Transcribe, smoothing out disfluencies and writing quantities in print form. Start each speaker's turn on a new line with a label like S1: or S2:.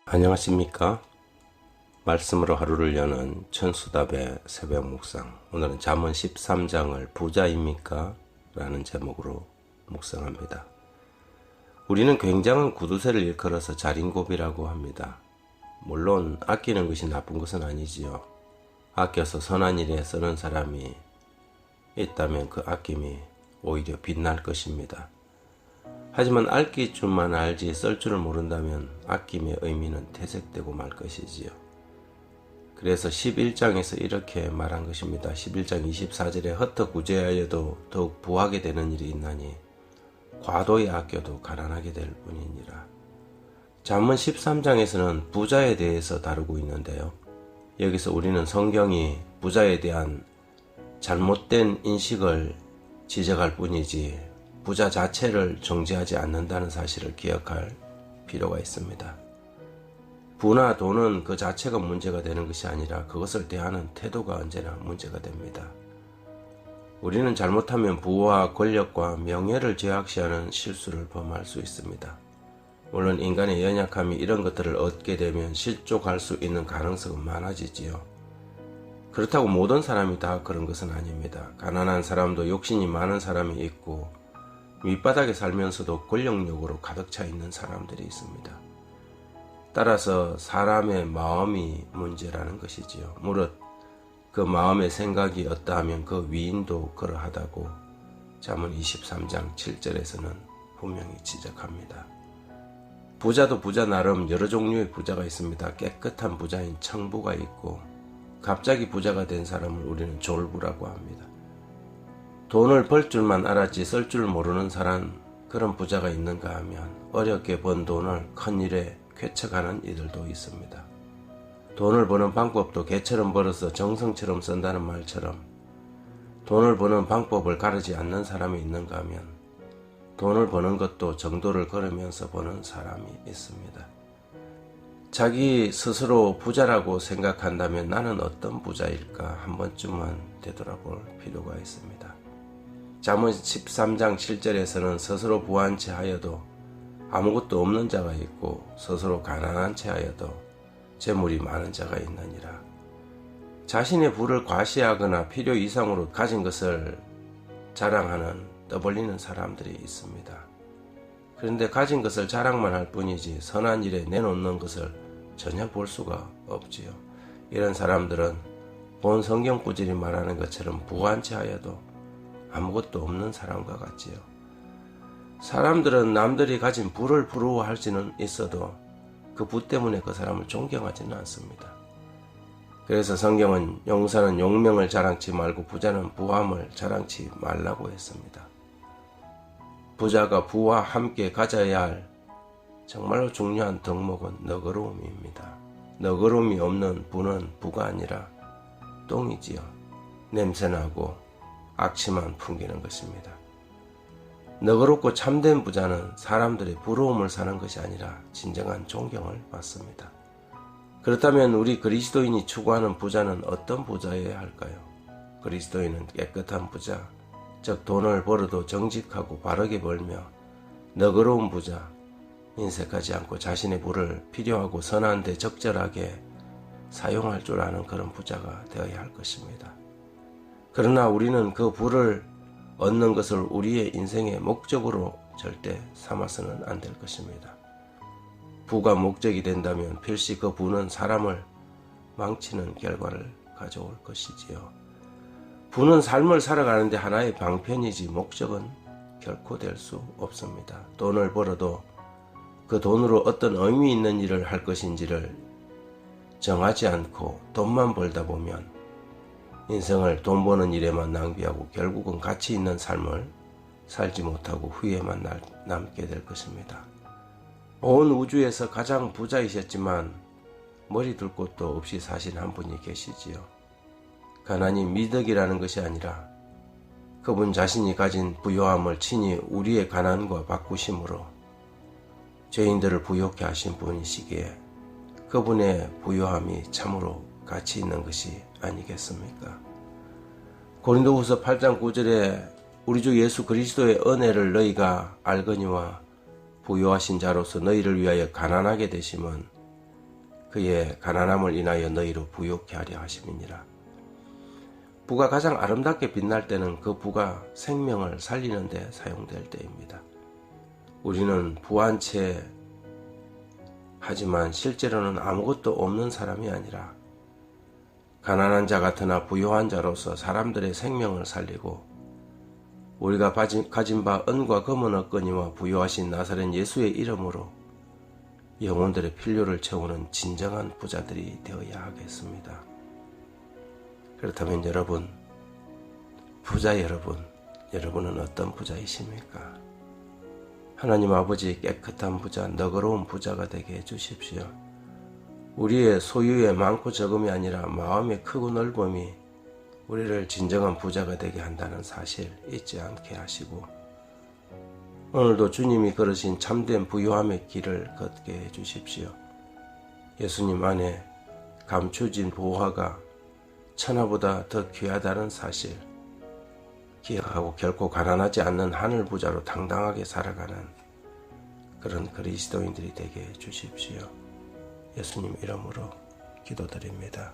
S1: 안녕하십니까? 말씀으로 하루를 여는 천수답의 새벽 묵상. 오늘은 잠언 13장을 부자입니까? 라는 제목으로 묵상합니다. 우리는 굉장한 구두쇠를 일컬어서 자린고비라고 합니다. 물론 아끼는 것이 나쁜 것은 아니지요. 아껴서 선한 일에 쓰는 사람이 있다면 그 아낌이 오히려 빛날 것입니다. 하지만 아낄 줄만 알지 쓸 줄을 모른다면 아낌의 의미는 퇴색되고 말 것이지요. 그래서 11장에서 이렇게 말한 것입니다. 11장 24절에 헛헛 구제하여도 더욱 부하게 되는 일이 있나니 과도히 아껴도 가난하게 될 뿐이니라. 잠언 13장에서는 부자에 대해서 다루고 있는데요. 여기서 우리는 성경이 부자에 대한 잘못된 인식을 지적할 뿐이지 부자 자체를 정죄하지 않는다는 사실을 기억할 필요가 있습니다. 부나 돈은 그 자체가 문제가 되는 것이 아니라 그것을 대하는 태도가 언제나 문제가 됩니다. 우리는 잘못하면 부와 권력과 명예를 죄악시하는 실수를 범할 수 있습니다. 물론 인간의 연약함이 이런 것들을 얻게 되면 실족할 수 있는 가능성은 많아지지요. 그렇다고 모든 사람이 다 그런 것은 아닙니다. 가난한 사람도 욕심이 많은 사람이 있고 밑바닥에 살면서도 권력욕으로 가득 차 있는 사람들이 있습니다. 따라서 사람의 마음이 문제라는 것이지요. 무릇 그 마음의 생각이 어떠하면 그 위인도 그러하다고 잠언 23장 7절에서는 분명히 지적합니다. 부자도 부자 나름 여러 종류의 부자가 있습니다. 깨끗한 부자인 청부가 있고 갑자기 부자가 된 사람을 우리는 졸부라고 합니다. 돈을 벌 줄만 알았지 쓸 줄 모르는 사람, 그런 부자가 있는가 하면 어렵게 번 돈을 큰 일에 쾌척하는 이들도 있습니다. 돈을 버는 방법도 개처럼 벌어서 정성처럼 쓴다는 말처럼 돈을 버는 방법을 가르지 않는 사람이 있는가 하면 돈을 버는 것도 정도를 걸으면서 버는 사람이 있습니다. 자기 스스로 부자라고 생각한다면 나는 어떤 부자일까 한 번쯤은 되돌아볼 필요가 있습니다. 잠언 13장 7절에서는 스스로 부한 채 하여도 아무것도 없는 자가 있고 스스로 가난한 채 하여도 재물이 많은 자가 있느니라. 자신의 부를 과시하거나 필요 이상으로 가진 것을 자랑하는 떠벌리는 사람들이 있습니다. 그런데 가진 것을 자랑만 할 뿐이지 선한 일에 내놓는 것을 전혀 볼 수가 없지요. 이런 사람들은 본 성경 구절이 말하는 것처럼 부한 채 하여도 아무것도 없는 사람과 같지요. 사람들은 남들이 가진 부를 부러워할 수는 있어도 그 부 때문에 그 사람을 존경하지는 않습니다. 그래서 성경은 용사는 용명을 자랑치 말고 부자는 부함을 자랑치 말라고 했습니다. 부자가 부와 함께 가져야 할 정말로 중요한 덕목은 너그러움입니다. 너그러움이 없는 부는 부가 아니라 똥이지요. 냄새나고 악취만 풍기는 것입니다. 너그럽고 참된 부자는 사람들의 부러움을 사는 것이 아니라 진정한 존경을 받습니다. 그렇다면 우리 그리스도인이 추구하는 부자는 어떤 부자여야 할까요? 그리스도인은 깨끗한 부자, 즉 돈을 벌어도 정직하고 바르게 벌며 너그러운 부자, 인색하지 않고 자신의 부를 필요하고 선한 데 적절하게 사용할 줄 아는 그런 부자가 되어야 할 것입니다. 그러나 우리는 그 부를 얻는 것을 우리의 인생의 목적으로 절대 삼아서는 안 될 것입니다. 부가 목적이 된다면 필시 그 부는 사람을 망치는 결과를 가져올 것이지요. 부는 삶을 살아가는데 하나의 방편이지 목적은 결코 될 수 없습니다. 돈을 벌어도 그 돈으로 어떤 의미 있는 일을 할 것인지를 정하지 않고 돈만 벌다 보면 인생을 돈 버는 일에만 낭비하고 결국은 가치 있는 삶을 살지 못하고 후회만 남게 될 것입니다. 온 우주에서 가장 부자이셨지만 머리 둘 곳도 없이 사신 한 분이 계시지요. 가난이 미덕이라는 것이 아니라 그분 자신이 가진 부요함을 친히 우리의 가난과 바꾸심으로 죄인들을 부요케 하신 분이시기에 그분의 부요함이 참으로 가치 있는 것이 아니겠습니까? 고린도후서 8장 9절에 우리 주 예수 그리스도의 은혜를 너희가 알거니와 부요하신 자로서 너희를 위하여 가난하게 되심은 그의 가난함을 인하여 너희로 부욕케 하려 하심이니라. 부가 가장 아름답게 빛날 때는 그 부가 생명을 살리는 데 사용될 때입니다. 우리는 부한 채 하지만 실제로는 아무것도 없는 사람이 아니라 가난한 자 같으나 부유한 자로서 사람들의 생명을 살리고 우리가 가진 바 은과 금은 없거니와 부유하신 나사렛 예수의 이름으로 영혼들의 필요를 채우는 진정한 부자들이 되어야 하겠습니다. 그렇다면 여러분, 부자 여러분은 어떤 부자이십니까? 하나님 아버지 깨끗한 부자, 너그러운 부자가 되게 해주십시오. 우리의 소유의 많고 적음이 아니라 마음의 크고 넓음이 우리를 진정한 부자가 되게 한다는 사실 잊지 않게 하시고 오늘도 주님이 걸으신 참된 부유함의 길을 걷게 해주십시오. 예수님 안에 감추진 보화가 천하보다 더 귀하다는 사실 기억하고 결코 가난하지 않는 하늘 부자로 당당하게 살아가는 그런 그리스도인들이 되게 해주십시오. 예수님 이름으로 기도드립니다.